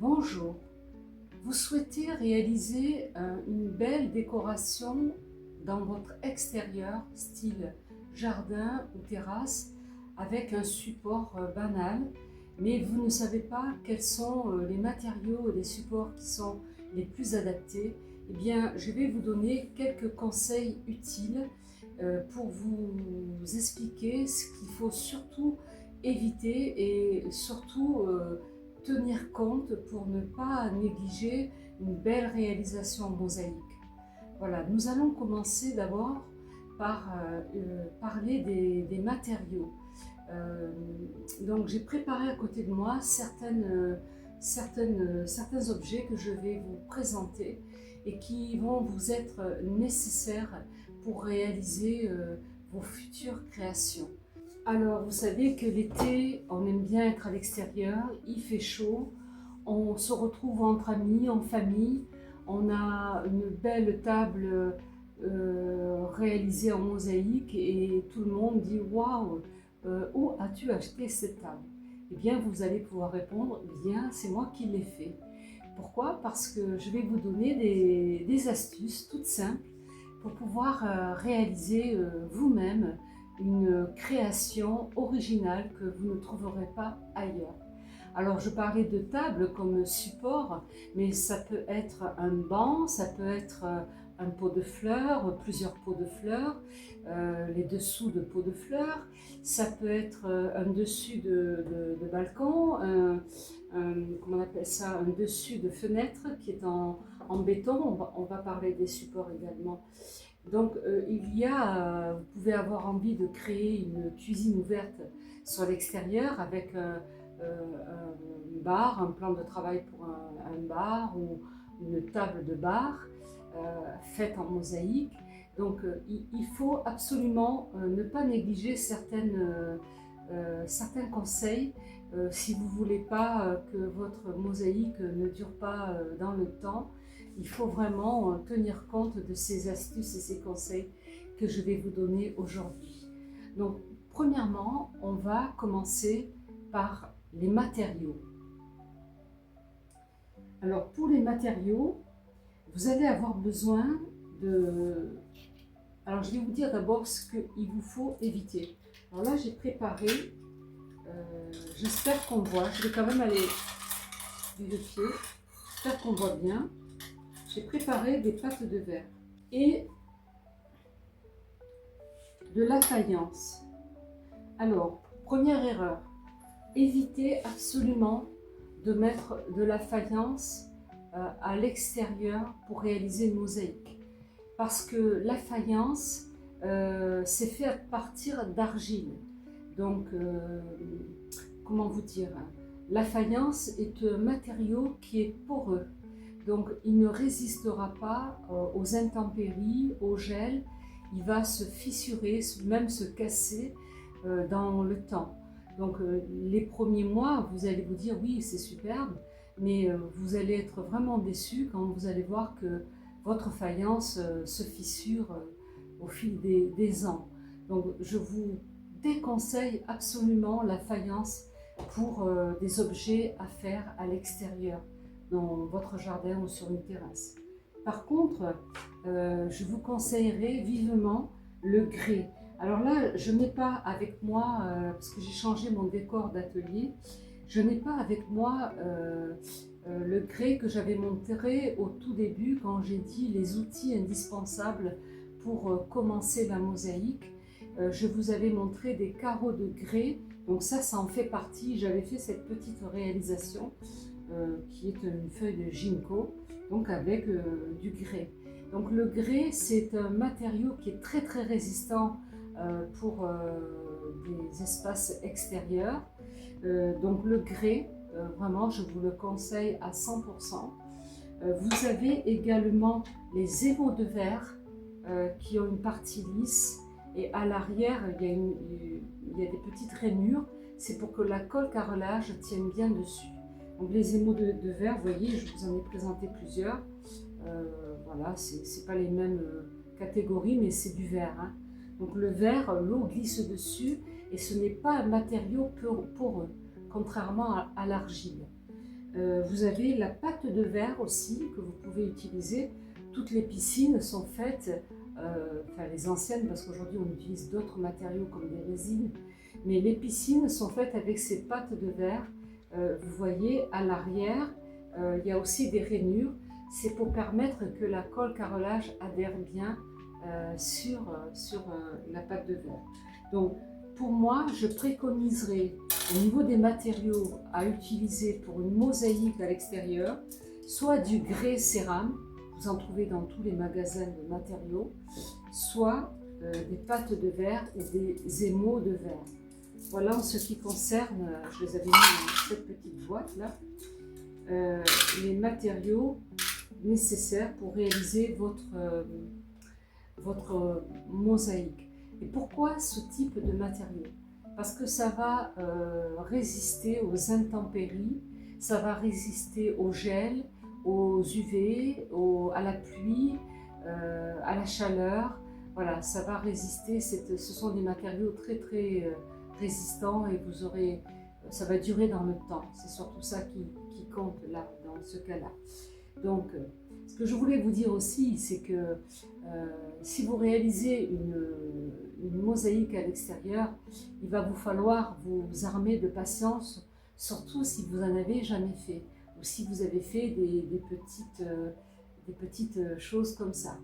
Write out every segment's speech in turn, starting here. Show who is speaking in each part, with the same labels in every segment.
Speaker 1: Bonjour, vous souhaitez réaliser une belle décoration dans votre extérieur, style jardin ou terrasse, avec un support banal, mais vous ne savez pas quels sont les matériaux et les supports qui sont les plus adaptés. Eh bien, je vais vous donner quelques conseils utiles pour vous expliquer ce qu'il faut surtout éviter et surtout tenir compte pour ne pas négliger une belle réalisation en mosaïque. Voilà, nous allons commencer d'abord par parler des matériaux. Donc j'ai préparé à côté de moi certains objets que je vais vous présenter et qui vont vous être nécessaires pour réaliser vos futures créations. Alors, vous savez que l'été, on aime bien être à l'extérieur, il fait chaud, on se retrouve entre amis, en famille, on a une belle table réalisée en mosaïque et tout le monde dit « Waouh, où as-tu acheté cette table ?» Eh bien, vous allez pouvoir répondre « Bien, c'est moi qui l'ai fait. » Pourquoi? Parce que je vais vous donner des astuces toutes simples pour pouvoir réaliser vous-même une création originale que vous ne trouverez pas ailleurs. Alors je parlais de table comme support, mais ça peut être un banc, ça peut être un pot de fleurs, plusieurs pots de fleurs, les dessous de pots de fleurs, ça peut être un dessus de balcon, comment on appelle ça, un dessus de fenêtre qui est en béton, on va parler des supports également. Donc vous pouvez avoir envie de créer une cuisine ouverte sur l'extérieur avec un bar, un plan de travail pour un bar ou une table de bar faite en mosaïque. Donc il faut absolument ne pas négliger certains conseils si vous ne voulez pas que votre mosaïque ne dure pas dans le temps. Il faut vraiment tenir compte de ces astuces et ces conseils que je vais vous donner aujourd'hui. Donc, premièrement, on va commencer par les matériaux. Alors, pour les matériaux, vous allez avoir besoin de... Alors, je vais vous dire d'abord ce qu'il vous faut éviter. Alors là, j'ai préparé, j'espère qu'on voit, je vais quand même aller vérifier, j'espère qu'on voit bien. J'ai préparé des pâtes de verre et de la faïence. Alors, première erreur, évitez absolument de mettre de la faïence à l'extérieur pour réaliser une mosaïque. Parce que la faïence, c'est fait à partir d'argile. Donc, comment vous dire, la faïence est un matériau qui est poreux. Donc, il ne résistera pas aux intempéries, au gel. Il va se fissurer, même se casser dans le temps. Donc, les premiers mois, vous allez vous dire oui, c'est superbe, mais vous allez être vraiment déçus quand vous allez voir que votre faïence se fissure au fil des ans. Donc, je vous déconseille absolument la faïence pour des objets à faire à l'extérieur, dans votre jardin ou sur une terrasse. Par contre, je vous conseillerais vivement le grès. Alors là, je n'ai pas avec moi, parce que j'ai changé mon décor d'atelier, je n'ai pas avec moi le grès que j'avais montré au tout début quand j'ai dit les outils indispensables pour commencer la mosaïque. Je vous avais montré des carreaux de grès, donc ça en fait partie. J'avais fait cette petite réalisation qui est une feuille de ginkgo, donc avec du grès. Donc le grès, c'est un matériau qui est très très résistant pour des espaces extérieurs. Donc le grès, vraiment, je vous le conseille à 100%. Vous avez également les émaux de verre qui ont une partie lisse et à l'arrière, il y a des petites rainures. C'est pour que la colle carrelage tienne bien dessus. Donc les émaux de verre, vous voyez, je vous en ai présenté plusieurs. Voilà, c'est pas les mêmes catégories, mais c'est du verre. Hein. Donc le verre, l'eau glisse dessus et ce n'est pas un matériau poreux, contrairement à l'argile. Vous avez la pâte de verre aussi que vous pouvez utiliser. Toutes les piscines sont faites, enfin les anciennes, parce qu'aujourd'hui on utilise d'autres matériaux comme des résines, mais les piscines sont faites avec ces pâtes de verre. Vous voyez à l'arrière, il y a aussi des rainures. C'est pour permettre que la colle carrelage adhère bien sur la pâte de verre. Donc pour moi, je préconiserais au niveau des matériaux à utiliser pour une mosaïque à l'extérieur, soit du grès cérame, vous en trouvez dans tous les magasins de matériaux, soit des pâtes de verre ou des émaux de verre. Voilà en ce qui concerne, je les avais mis dans cette petite boîte là, les matériaux nécessaires pour réaliser votre mosaïque. Et pourquoi ce type de matériau? Parce que ça va résister aux intempéries, ça va résister au gel, aux UV, à la pluie, à la chaleur. Voilà, ça va résister. Ce sont des matériaux très résistants et ça va durer dans le temps. C'est surtout ça qui compte là, dans ce cas-là. Donc, ce que je voulais vous dire aussi, c'est que si vous réalisez une mosaïque à l'extérieur, il va vous falloir vous armer de patience, surtout si vous n'en avez jamais fait, ou si vous avez fait des petites choses comme ça.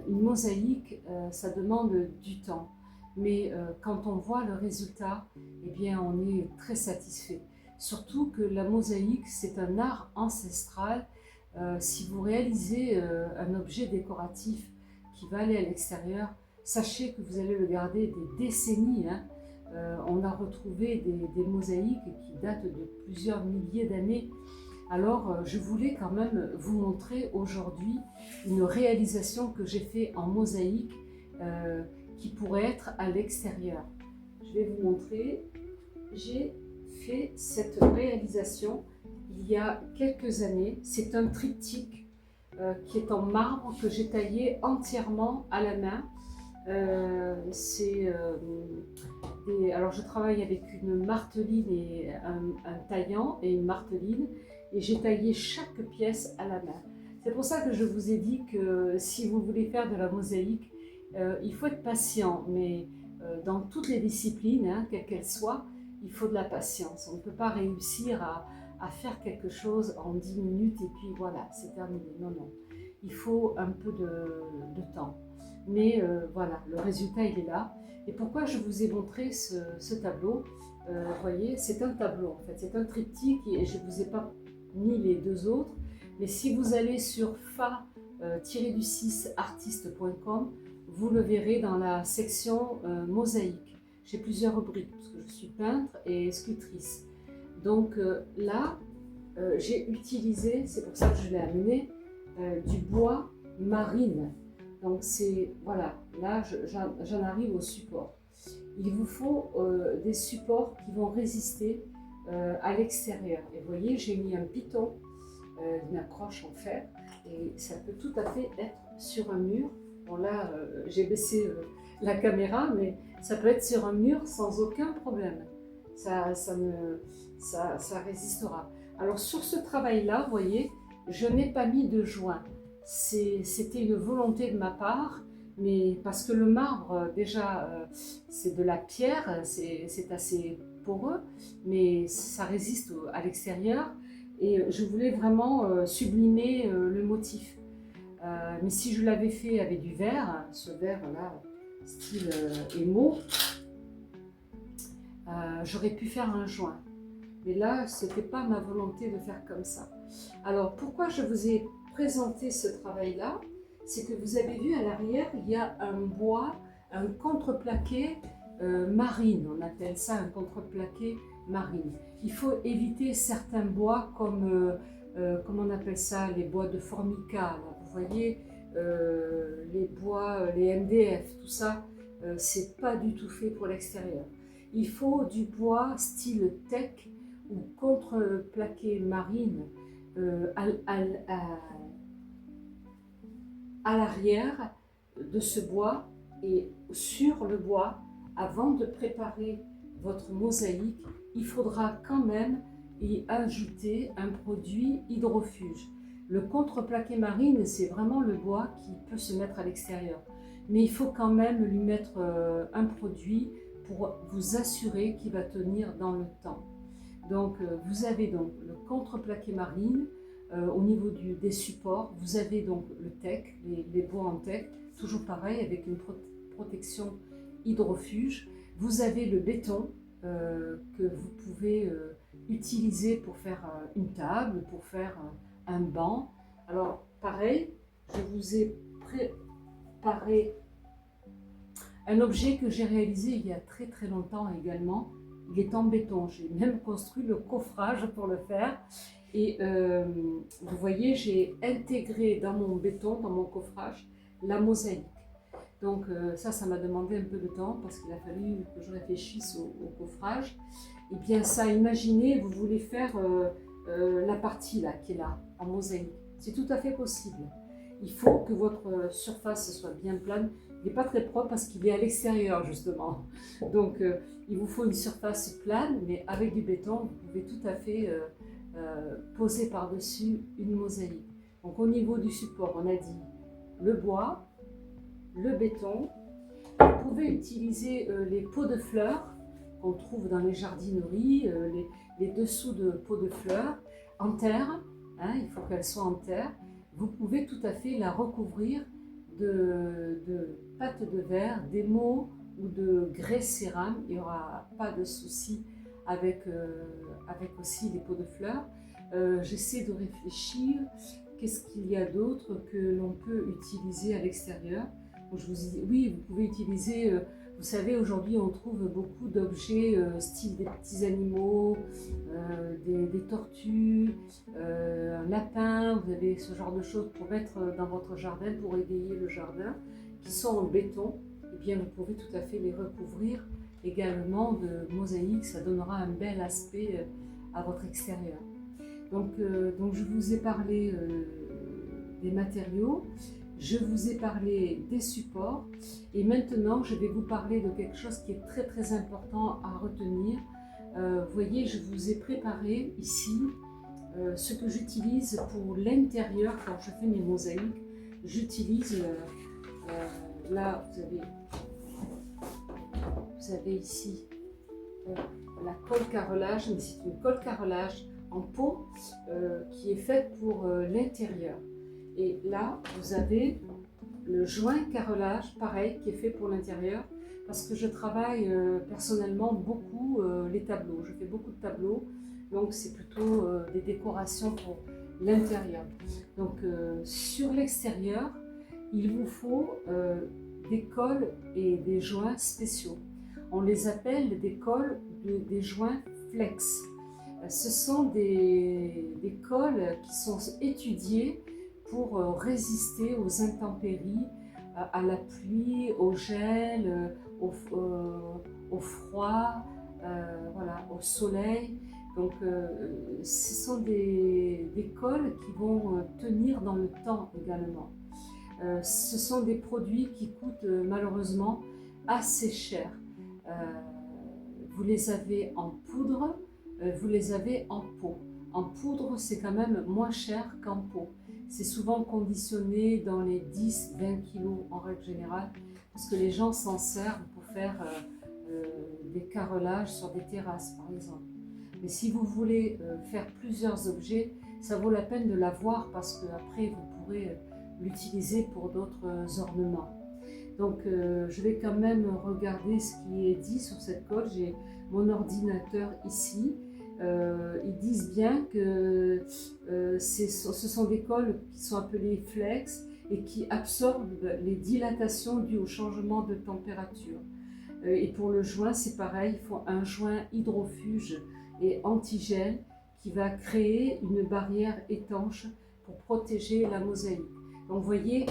Speaker 1: Une mosaïque, ça demande du temps, mais quand on voit le résultat, eh bien, on est très satisfait. Surtout que la mosaïque, c'est un art ancestral. Si vous réalisez un objet décoratif qui va aller à l'extérieur, sachez que vous allez le garder des décennies. Hein. On a retrouvé des mosaïques qui datent de plusieurs milliers d'années. Alors, je voulais quand même vous montrer aujourd'hui une réalisation que j'ai faite en mosaïque qui pourrait être à l'extérieur. Je vais vous montrer. J'ai fait cette réalisation il y a quelques années. C'est un triptyque qui est en marbre que j'ai taillé entièrement à la main. Alors je travaille avec une marteline et un taillant et une marteline, et j'ai taillé chaque pièce à la main. C'est pour ça que je vous ai dit que si vous voulez faire de la mosaïque, il faut être patient, mais dans toutes les disciplines, hein, quelles qu'elles soient, il faut de la patience. On ne peut pas réussir à faire quelque chose en 10 minutes et puis voilà, c'est terminé. Non, non, il faut un peu de temps. Mais voilà, le résultat il est là. Et pourquoi je vous ai montré ce tableau, vous voyez, c'est un tableau en fait, c'est un triptyque et je ne vous ai pas mis les deux autres. Mais si vous allez sur fa-artiste.com, vous le verrez dans la section mosaïque. J'ai plusieurs rubriques parce que je suis peintre et sculptrice. Donc là, j'ai utilisé, c'est pour ça que je l'ai amené, du bois marine. Donc c'est, voilà, là j'en arrive au support. Il vous faut des supports qui vont résister à l'extérieur. Et vous voyez, j'ai mis un piton, une accroche en fer, et ça peut tout à fait être sur un mur. Bon là, j'ai baissé la caméra, mais ça peut être sur un mur sans aucun problème. Ça résistera. Alors sur ce travail-là, vous voyez, je n'ai pas mis de joint. C'était une volonté de ma part, mais parce que le marbre, déjà, c'est de la pierre, c'est assez poreux, mais ça résiste à l'extérieur. Et je voulais vraiment sublimer le motif. Mais si je l'avais fait avec du verre, ce verre-là, style émaux, j'aurais pu faire un joint. Mais là, ce n'était pas ma volonté de faire comme ça. Alors, pourquoi je vous ai présenté ce travail-là? C'est que vous avez vu à l'arrière, il y a un bois, un contreplaqué marine. On appelle ça un contreplaqué marine. Il faut éviter certains bois comme, comment on appelle ça, les bois de formica. Là. Vous voyez, les bois, les MDF, tout ça, c'est pas du tout fait pour l'extérieur. Il faut du bois style teck ou contreplaqué marine à l'arrière de ce bois, et sur le bois, avant de préparer votre mosaïque, il faudra quand même y ajouter un produit hydrofuge. Le contreplaqué marine, c'est vraiment le bois qui peut se mettre à l'extérieur. Mais il faut quand même lui mettre un produit pour vous assurer qu'il va tenir dans le temps. Donc vous avez donc le contreplaqué marine. Au niveau des supports, vous avez donc le teck, les bois en teck, toujours pareil avec une protection hydrofuge. Vous avez le béton que vous pouvez utiliser pour faire une table, pour faire un banc. Alors pareil, je vous ai préparé un objet que j'ai réalisé il y a très très longtemps également. Il est en béton, j'ai même construit le coffrage pour le faire. Et vous voyez, j'ai intégré dans mon béton, dans mon coffrage, la mosaïque. Donc ça m'a demandé un peu de temps parce qu'il a fallu que je réfléchisse au coffrage. Et bien ça, imaginez, vous voulez faire la partie là, qui est là, en mosaïque. C'est tout à fait possible. Il faut que votre surface soit bien plane. Il n'est pas très propre parce qu'il est à l'extérieur justement. Donc il vous faut une surface plane, mais avec du béton, vous pouvez tout à fait poser par-dessus une mosaïque. Donc au niveau du support, on a dit le bois, le béton. Vous pouvez utiliser les pots de fleurs qu'on trouve dans les jardineries, les dessous de pots de fleurs en terre, hein, il faut qu'elles soient en terre. Vous pouvez tout à fait la recouvrir de pâte de verre, d'émaux ou de grès cérame. Il n'y aura pas de souci avec aussi les pots de fleurs. J'essaie de réfléchir, qu'est-ce qu'il y a d'autre que l'on peut utiliser à l'extérieur. Je vous dis, oui, vous pouvez utiliser, vous savez, aujourd'hui on trouve beaucoup d'objets style des petits animaux, des tortues, un lapin, vous avez ce genre de choses pour mettre dans votre jardin, pour égayer le jardin, qui sont en béton. Eh bien, vous pouvez tout à fait les recouvrir également de mosaïque, ça donnera un bel aspect à votre extérieur. Donc je vous ai parlé des matériaux. Je vous ai parlé des supports et maintenant je vais vous parler de quelque chose qui est très très important à retenir. Vous voyez, je vous ai préparé ici ce que j'utilise pour l'intérieur quand je fais mes mosaïques. J'utilise, là vous avez ici la colle carrelage, mais c'est une colle carrelage en pot qui est faite pour l'intérieur. Et là, vous avez le joint carrelage, pareil, qui est fait pour l'intérieur, parce que je travaille personnellement beaucoup les tableaux. Je fais beaucoup de tableaux, donc c'est plutôt des décorations pour l'intérieur. Donc sur l'extérieur, il vous faut des colles et des joints spéciaux. On les appelle des colles, des joints flex. Ce sont des colles qui sont étudiées pour résister aux intempéries, à la pluie, au gel, au froid, voilà, au soleil. Donc ce sont des colles qui vont tenir dans le temps également. Ce sont des produits qui coûtent malheureusement assez cher. Vous les avez en poudre, vous les avez en pot. En poudre, c'est quand même moins cher qu'en pot. C'est souvent conditionné dans les 10-20 kilos en règle générale, parce que les gens s'en servent pour faire des carrelages sur des terrasses, par exemple. Mais si vous voulez faire plusieurs objets, ça vaut la peine de l'avoir parce qu'après, vous pourrez l'utiliser pour d'autres ornements. Donc, je vais quand même regarder ce qui est dit sur cette colle. J'ai mon ordinateur ici. Ils disent bien que ce sont des colles qui sont appelées flex et qui absorbent les dilatations dues au changement de température. Et pour le joint, c'est pareil, il faut un joint hydrofuge et antigel qui va créer une barrière étanche pour protéger la mosaïque. Donc vous voyez,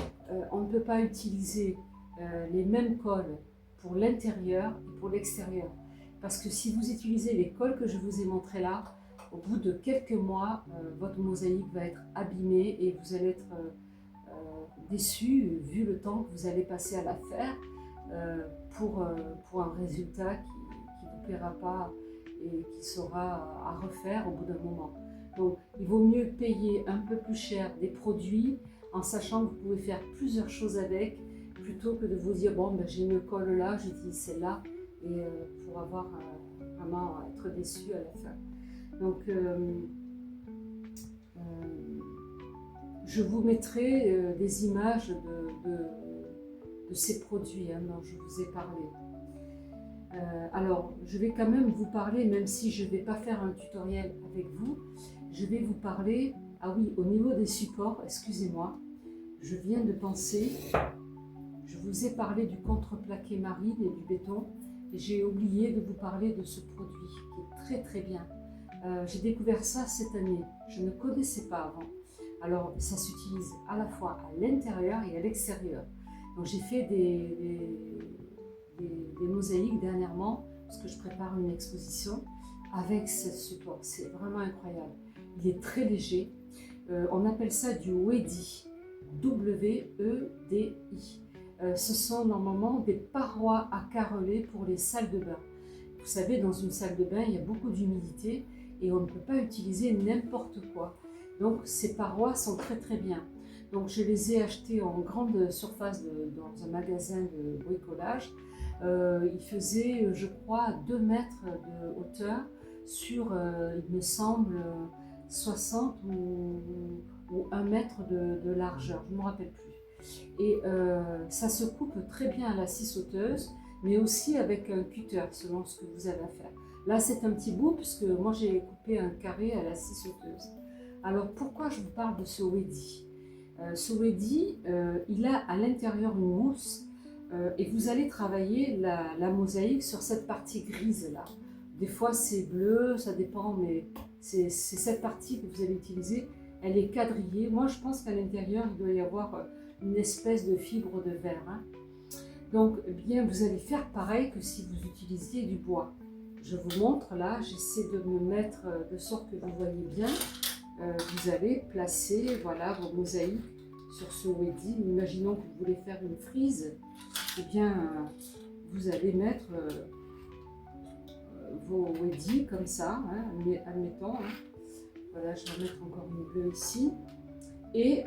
Speaker 1: on ne peut pas utiliser les mêmes colles pour l'intérieur et pour l'extérieur. Parce que si vous utilisez les colles que je vous ai montrées là, au bout de quelques mois, votre mosaïque va être abîmée et vous allez être déçu vu le temps que vous allez passer à la faire pour un résultat qui ne vous plaira pas et qui sera à refaire au bout d'un moment. Donc il vaut mieux payer un peu plus cher des produits en sachant que vous pouvez faire plusieurs choses avec, plutôt que de vous dire bon ben, j'ai une colle là, j'utilise celle-là, et pour avoir vraiment être déçu à la fin. Donc je vous mettrai des images de ces produits dont je vous ai parlé. Alors, je vais quand même vous parler, même si je ne vais pas faire un tutoriel avec vous, je vais vous parler, ah oui, au niveau des supports, excusez-moi, je viens de penser, je vous ai parlé du contreplaqué marine et du béton, et j'ai oublié de vous parler de ce produit qui est très très bien. J'ai découvert ça cette année, je ne connaissais pas avant. Alors, ça s'utilise à la fois à l'intérieur et à l'extérieur. Donc, j'ai fait des mosaïques dernièrement, parce que je prépare une exposition avec ce support. C'est vraiment incroyable. Il est très léger. On appelle ça du Wedi. W-E-D-I. Ce sont normalement des parois à carreler pour les salles de bain. Vous savez, dans une salle de bain, il y a beaucoup d'humidité et on ne peut pas utiliser n'importe quoi. Donc ces parois sont très très bien. Donc je les ai achetées en grande surface dans un magasin de bricolage. Il faisait, je crois, 2 mètres de hauteur sur, il me semble, 60 ou 1 mètre de largeur, je ne me rappelle plus. Et ça se coupe très bien à la scie sauteuse, mais aussi avec un cutter, selon ce que vous avez à faire. Là, c'est un petit bout, puisque moi, j'ai coupé un carré à la scie sauteuse. Alors, pourquoi je vous parle de ce Wedi? Ce Wedi, il a à l'intérieur une mousse, et vous allez travailler la mosaïque sur cette partie grise-là. Des fois, c'est bleu, ça dépend, mais c'est cette partie que vous allez utiliser. Elle est quadrillée. Moi, je pense qu'à l'intérieur, il doit y avoir une espèce de fibre de verre. Hein. Donc, eh bien, vous allez faire pareil que si vous utilisiez du bois. Je vous montre là, j'essaie de me mettre de sorte que vous voyez bien. Vous allez placer voilà, vos mosaïques sur ce Wedi. Imaginons que vous voulez faire une frise. Eh bien, vous allez mettre vos Wedi comme ça, hein, admettons. Hein. Voilà, je vais mettre encore une bleue ici. Et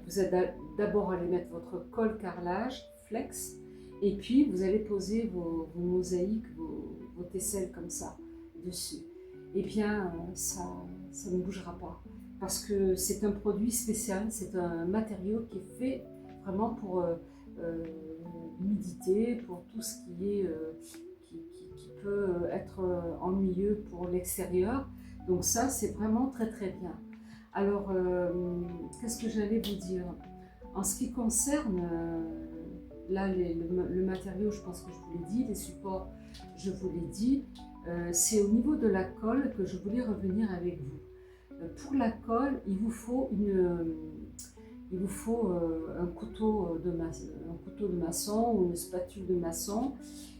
Speaker 1: vous allez d'abord aller mettre votre colle carrelage flex, et puis vous allez poser vos mosaïques, vos tesselles comme ça dessus. Et bien ça ne bougera pas, parce que c'est un produit spécial, c'est un matériau qui est fait vraiment pour l'humidité, pour tout ce qui est qui peut être ennuyeux pour l'extérieur. Donc ça, c'est vraiment très très bien. Alors, qu'est-ce que j'allais vous dire? En ce qui concerne, là, le matériau, je pense que je vous l'ai dit, les supports, je vous l'ai dit, c'est au niveau de la colle que je voulais revenir avec vous. Pour la colle, il vous faut un couteau de maçon ou une spatule de maçon.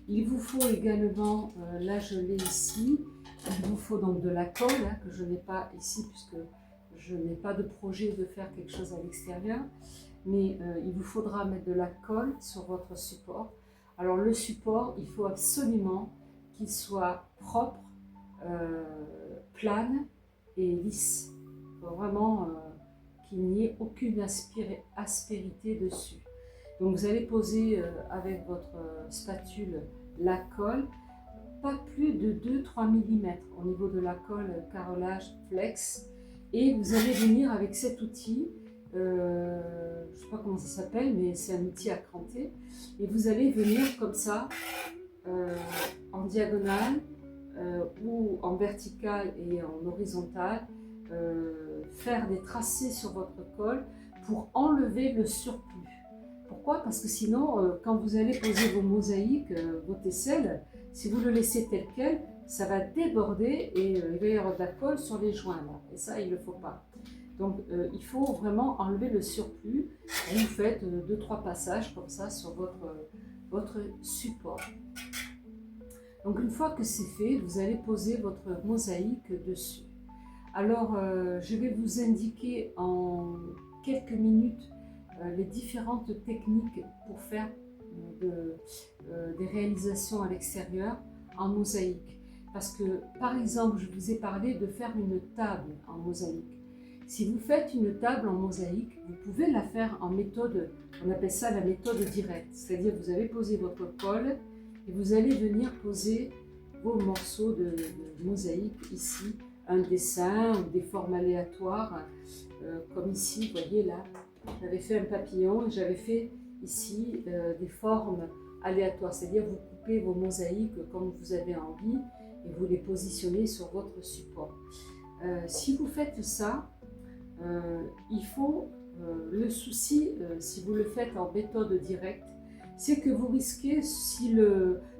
Speaker 1: Il vous faut également, là je l'ai ici, il vous faut donc de la colle, hein, que je n'ai pas ici puisque je n'ai pas de projet de faire quelque chose à l'extérieur, mais il vous faudra mettre de la colle sur votre support. Alors le support, il faut absolument qu'il soit propre, plane et lisse. Il faut vraiment qu'il n'y ait aucune aspérité dessus. Donc vous allez poser avec votre spatule la colle, pas plus de 2-3 mm au niveau de la colle carrelage flex, et vous allez venir avec cet outil, je ne sais pas comment ça s'appelle, mais c'est un outil à cranter, et vous allez venir comme ça, en diagonale ou en verticale et en horizontale, faire des tracés sur votre colle pour enlever le surplus. Pourquoi? Parce que sinon, quand vous allez poser vos mosaïques, vos tesselles, si vous le laissez tel quel, ça va déborder et il va y avoir de la colle sur les joints. Là. Et ça, il ne le faut pas. Donc, il faut vraiment enlever le surplus. Et vous faites 2-3 passages comme ça sur votre support. Donc, une fois que c'est fait, vous allez poser votre mosaïque dessus. Alors, je vais vous indiquer en quelques minutes les différentes techniques pour faire des réalisations à l'extérieur en mosaïque. Parce que, par exemple, je vous ai parlé de faire une table en mosaïque. Si vous faites une table en mosaïque, vous pouvez la faire en méthode, on appelle ça la méthode directe. C'est-à-dire vous allez poser votre colle et vous allez venir poser vos morceaux de mosaïque ici, un dessin ou des formes aléatoires, comme ici, vous voyez là, j'avais fait un papillon et j'avais fait ici des formes aléatoires, c'est-à-dire vous coupez vos mosaïques comme vous avez envie et vous les positionnez sur votre support. Si vous faites ça, il faut, le souci, si vous le faites en méthode directe, c'est que vous risquez, si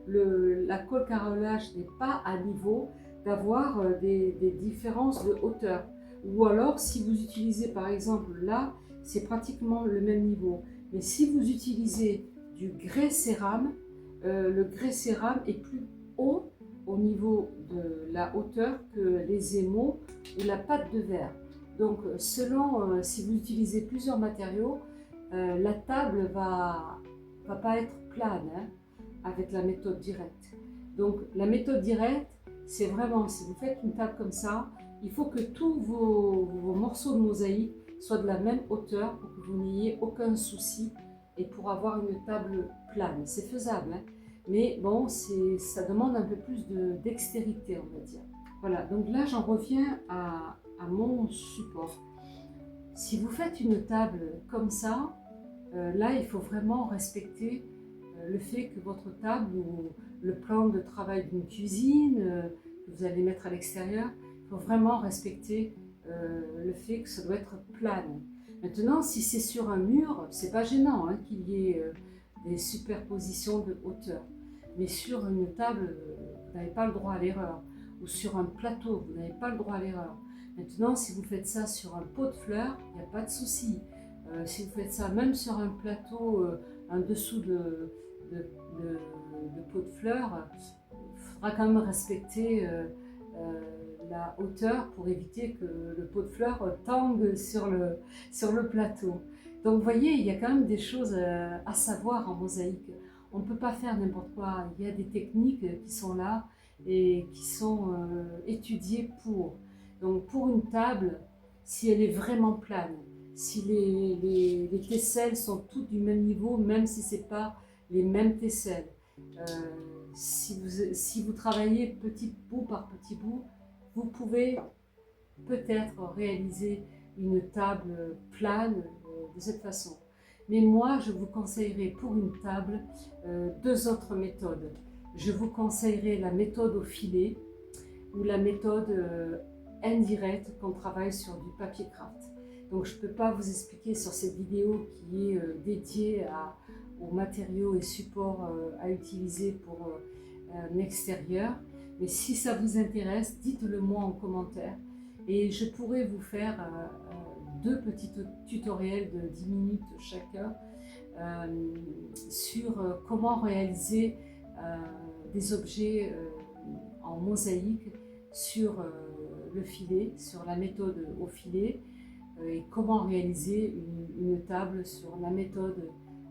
Speaker 1: la colle carrelage n'est pas à niveau, d'avoir des différences de hauteur. Ou alors, si vous utilisez par exemple là, c'est pratiquement le même niveau. Mais si vous utilisez du grès cérame, le grès cérame est plus haut au niveau de la hauteur que les émaux ou la pâte de verre. Donc, selon si vous utilisez plusieurs matériaux, la table va pas être plane hein, avec la méthode directe. Donc, la méthode directe, c'est vraiment, si vous faites une table comme ça, il faut que tous vos morceaux de mosaïque soient de la même hauteur pour que vous n'ayez aucun souci et pour avoir une table plane. C'est faisable, hein, mais bon, ça demande un peu plus dextérité, on va dire. Voilà, donc là, j'en reviens à mon support. Si vous faites une table comme ça, là, il faut vraiment respecter le fait que votre table ou le plan de travail d'une cuisine que vous allez mettre à l'extérieur, il faut vraiment respecter le fait que ça doit être plane. Maintenant, si c'est sur un mur, c'est pas gênant hein, qu'il y ait des superpositions de hauteur. Mais sur une table, vous n'avez pas le droit à l'erreur. Ou sur un plateau, vous n'avez pas le droit à l'erreur. Maintenant, si vous faites ça sur un pot de fleurs, il n'y a pas de souci. Si vous faites ça même sur un plateau en dessous de pot de fleurs, il faudra quand même respecter la hauteur pour éviter que le pot de fleurs tangue sur le plateau. Donc vous voyez, il y a quand même des choses à savoir en mosaïque. On ne peut pas faire n'importe quoi. Il y a des techniques qui sont là et qui sont étudiées pour. Donc pour une table, si elle est vraiment plane, si les tesselles sont toutes du même niveau, même si ce n'est pas les mêmes tesselles, si vous travaillez petit bout par petit bout, vous pouvez peut-être réaliser une table plane de cette façon. Mais moi, je vous conseillerais pour une table deux autres méthodes. Je vous conseillerais la méthode au filet ou la méthode indirecte qu'on travaille sur du papier craft. Donc je ne peux pas vous expliquer sur cette vidéo qui est dédiée aux matériaux et supports à utiliser pour un extérieur. Mais si ça vous intéresse, dites-le moi en commentaire et je pourrais vous faire deux petits tutoriels de 10 minutes chacun sur comment réaliser des objets en mosaïque sur le filet, sur la méthode au filet et comment réaliser une table sur la méthode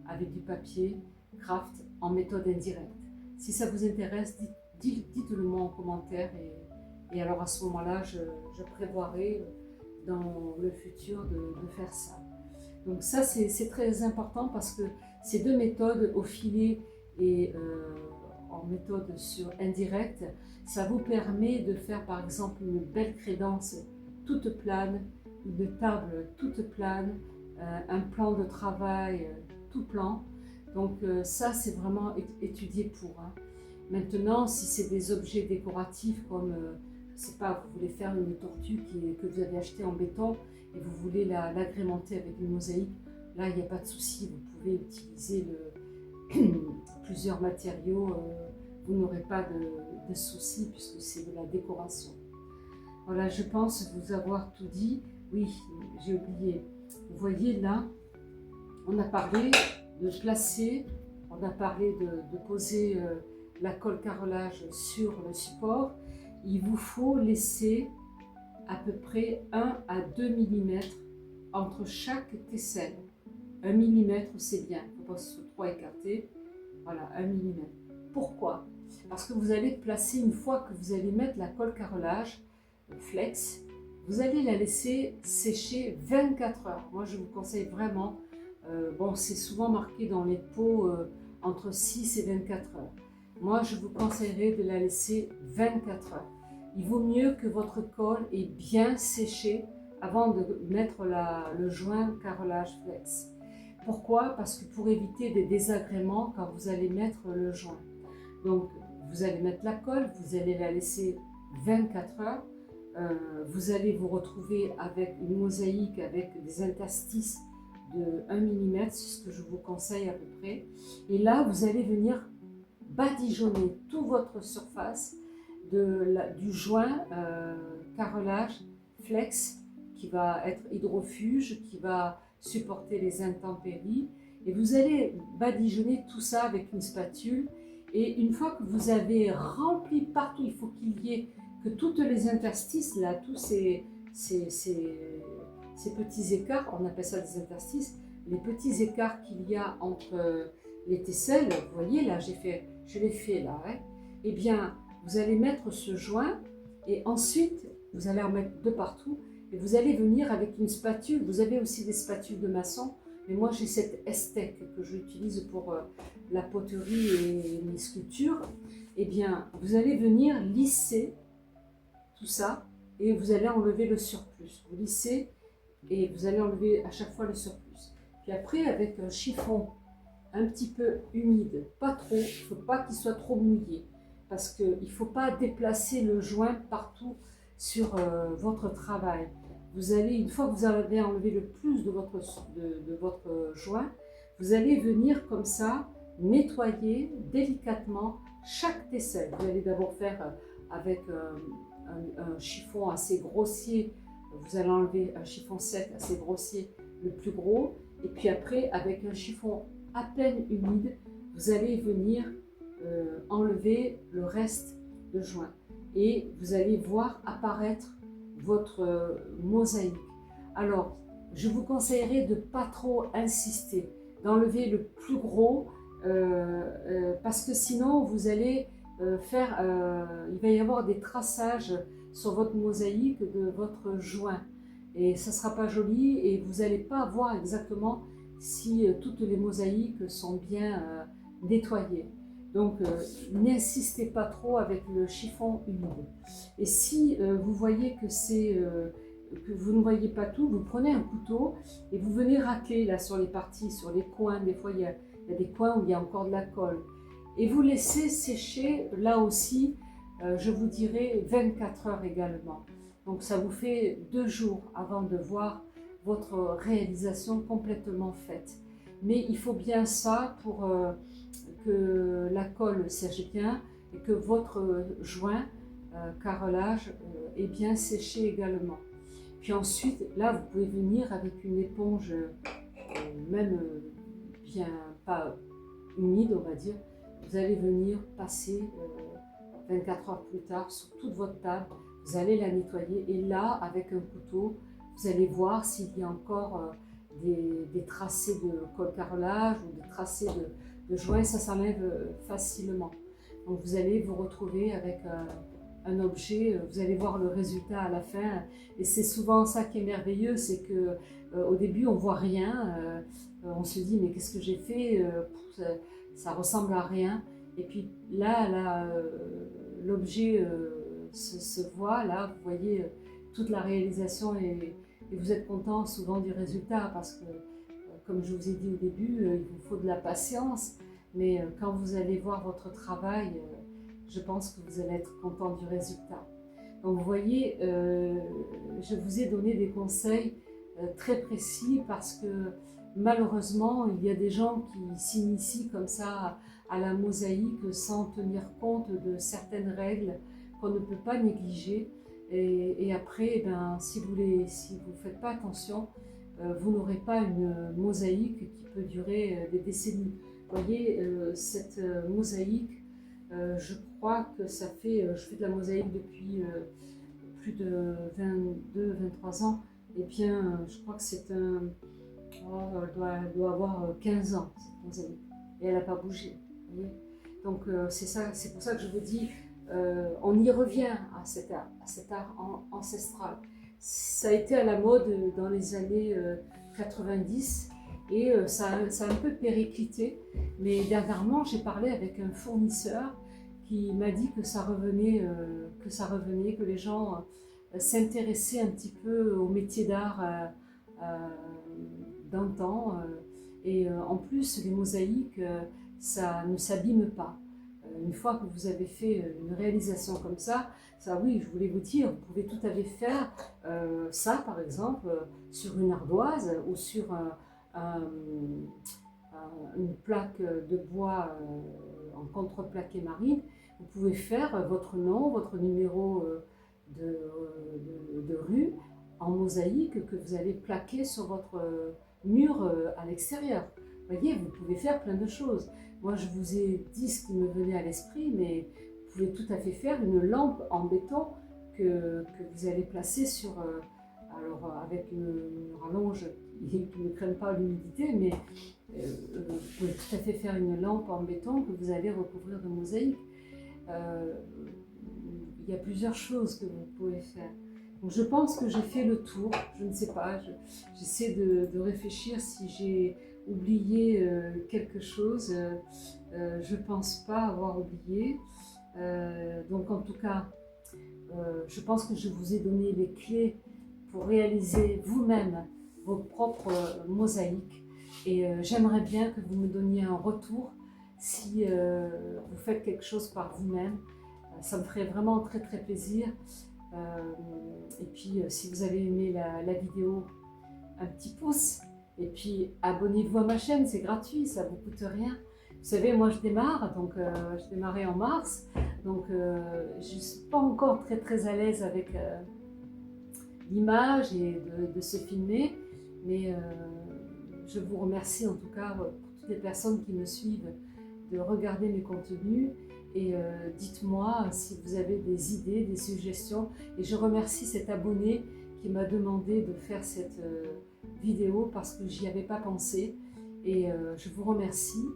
Speaker 1: avec du papier craft en méthode indirecte. Si ça vous intéresse, dites-le moi en commentaire et alors à ce moment-là, je prévoirai dans le futur de faire ça. Donc ça, c'est très important parce que ces deux méthodes au filet et en méthode sur indirecte, ça vous permet de faire par exemple une belle crédence toute plane, une table toute plane, un plan de travail tout plan. Donc ça, c'est vraiment étudié pour. Hein. Maintenant, si c'est des objets décoratifs comme, je sais pas, vous voulez faire une tortue que vous avez achetée en béton et vous voulez l'agrémenter avec une mosaïque, là, il n'y a pas de souci, vous pouvez utiliser plusieurs matériaux, vous n'aurez pas de souci puisque c'est de la décoration. Voilà, je pense vous avoir tout dit. Oui, j'ai oublié. Vous voyez là, on a parlé de placer, on a parlé de poser la colle carrelage sur le support. Il vous faut laisser à peu près 1 à 2 mm entre chaque tesselle. 1 mm c'est bien, il ne faut pas que ce soit trop écarté. Voilà, 1 mm. Pourquoi? Parce que vous allez placer, une fois que vous allez mettre la colle carrelage flex, vous allez la laisser sécher 24 heures. Moi, je vous conseille vraiment, bon, c'est souvent marqué dans les pots entre 6 et 24 heures. Moi, je vous conseillerais de la laisser 24 heures. Il vaut mieux que votre colle ait bien séché avant de mettre le joint carrelage flex. Pourquoi? Parce que pour éviter des désagréments quand vous allez mettre le joint. Donc, vous allez mettre la colle, vous allez la laisser 24 heures. Vous allez vous retrouver avec une mosaïque avec des interstices de 1 mm, c'est ce que je vous conseille à peu près. Et là, vous allez venir badigeonner toute votre surface du joint carrelage flex qui va être hydrofuge, qui va supporter les intempéries. Et vous allez badigeonner tout ça avec une spatule. Et une fois que vous avez rempli partout, il faut qu'il y ait que toutes les interstices, là, tous ces petits écarts, on appelle ça des interstices, les petits écarts qu'il y a entre les tesselles, vous voyez là, je l'ai fait là, hein, eh bien, vous allez mettre ce joint et ensuite, vous allez en mettre de partout et vous allez venir avec une spatule. Vous avez aussi des spatules de maçon, mais moi j'ai cette Estec que j'utilise pour la poterie et les sculptures. Eh bien, vous allez venir lisser tout ça et vous allez enlever le surplus. Vous lissez et vous allez enlever à chaque fois le surplus. Puis après, avec un chiffon un petit peu humide, pas trop, il ne faut pas qu'il soit trop mouillé parce qu'il ne faut pas déplacer le joint partout sur votre travail. Vous allez, une fois que vous avez enlevé le plus de votre joint, vous allez venir comme ça nettoyer délicatement chaque tesselle. Vous allez d'abord faire avec un chiffon assez grossier, vous allez enlever un chiffon sec assez grossier, le plus gros, et puis après avec un chiffon à peine humide, vous allez venir enlever le reste de joint et vous allez voir apparaître votre mosaïque. Alors, je vous conseillerais de ne pas trop insister, d'enlever le plus gros parce que sinon vous allez il va y avoir des traçages sur votre mosaïque de votre joint et ça ne sera pas joli et vous n'allez pas voir exactement si toutes les mosaïques sont bien nettoyées. Donc n'insistez pas trop avec le chiffon humide. Et si vous voyez que vous ne voyez pas tout, vous prenez un couteau et vous venez racler là sur les parties, sur les coins. Des fois il y a des coins où il y a encore de la colle. Et vous laissez sécher là aussi, je vous dirais 24 heures également. Donc ça vous fait 2 jours avant de voir votre réalisation complètement faite. Mais il faut bien ça pour que la colle sèche bien et que votre joint carrelage est bien séché également. Puis ensuite, là, vous pouvez venir avec une éponge même bien pas humide, on va dire. Vous allez venir passer 24 heures plus tard sur toute votre table. Vous allez la nettoyer et là, avec un couteau, vous allez voir s'il y a encore des tracés de colle carrelage ou des tracés de joints. Ça s'enlève facilement. Donc vous allez vous retrouver avec un objet, vous allez voir le résultat à la fin. Et c'est souvent ça qui est merveilleux, c'est que au début on voit rien, on se dit mais qu'est-ce que j'ai fait, ça ressemble à rien. Et puis là l'objet se voit, là vous voyez toute la réalisation et vous êtes content souvent du résultat parce que comme je vous ai dit au début, il vous faut de la patience, mais quand vous allez voir votre travail, je pense que vous allez être content du résultat. Donc vous voyez, je vous ai donné des conseils très précis parce que malheureusement, il y a des gens qui s'initient comme ça à la mosaïque sans tenir compte de certaines règles qu'on ne peut pas négliger. Et après, ben, si vous ne faites pas attention, vous n'aurez pas une mosaïque qui peut durer des décennies. Vous voyez, cette mosaïque, je crois que ça fait, je fais de la mosaïque depuis plus de 22-23 ans, et bien je crois que c'est elle doit avoir 15 ans cette mosaïque, et elle n'a pas bougé. Vous voyez, Donc c'est pour ça que je vous dis, on y revient à cet art ancestral. Ça a été à la mode dans les années 90 et ça a un peu périclité. Mais dernièrement, j'ai parlé avec un fournisseur qui m'a dit que ça revenait, que les gens s'intéressaient un petit peu au métier d'art d'antan. Et en plus, les mosaïques, ça ne s'abîme pas. Une fois que vous avez fait une réalisation comme ça, oui, je voulais vous dire, vous pouvez tout à fait faire ça, par exemple, sur une ardoise ou sur une plaque de bois en contreplaqué marine. Vous pouvez faire votre nom, votre numéro de rue en mosaïque que vous allez plaquer sur votre mur à l'extérieur. Vous voyez, vous pouvez faire plein de choses. Moi, je vous ai dit ce qui me venait à l'esprit, mais vous pouvez tout à fait faire une lampe en béton que vous allez placer sur, alors avec une rallonge qui ne crème pas l'humidité, mais vous pouvez tout à fait faire une lampe en béton que vous allez recouvrir de mosaïque. Il y a plusieurs choses que vous pouvez faire. Donc je pense que j'ai fait le tour, je ne sais pas, j'essaie de réfléchir si j'ai oublié quelque chose. Je ne pense pas avoir oublié. Donc en tout cas, je pense que je vous ai donné les clés pour réaliser vous-même vos propres mosaïques. Et j'aimerais bien que vous me donniez un retour si vous faites quelque chose par vous-même. Ça me ferait vraiment très très plaisir. Et puis si vous avez aimé la vidéo, un petit pouce. Et puis abonnez-vous à ma chaîne, c'est gratuit, ça ne vous coûte rien. Vous savez, moi je démarre, donc je démarrais en mars. Donc je ne suis pas encore très très à l'aise avec l'image et de se filmer. Mais je vous remercie en tout cas pour toutes les personnes qui me suivent de regarder mes contenus. Et dites-moi si vous avez des idées, des suggestions. Et je remercie cet abonné qui m'a demandé de faire cette vidéo parce que j'y avais pas pensé. Et je vous remercie.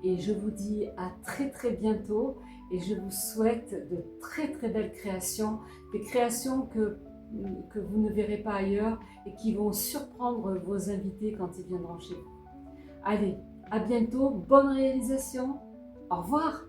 Speaker 1: Et je vous dis à très très bientôt. Et je vous souhaite de très très belles créations. Des créations que vous ne verrez pas ailleurs et qui vont surprendre vos invités quand ils viendront chez vous. Allez, à bientôt. Bonne réalisation. Au revoir.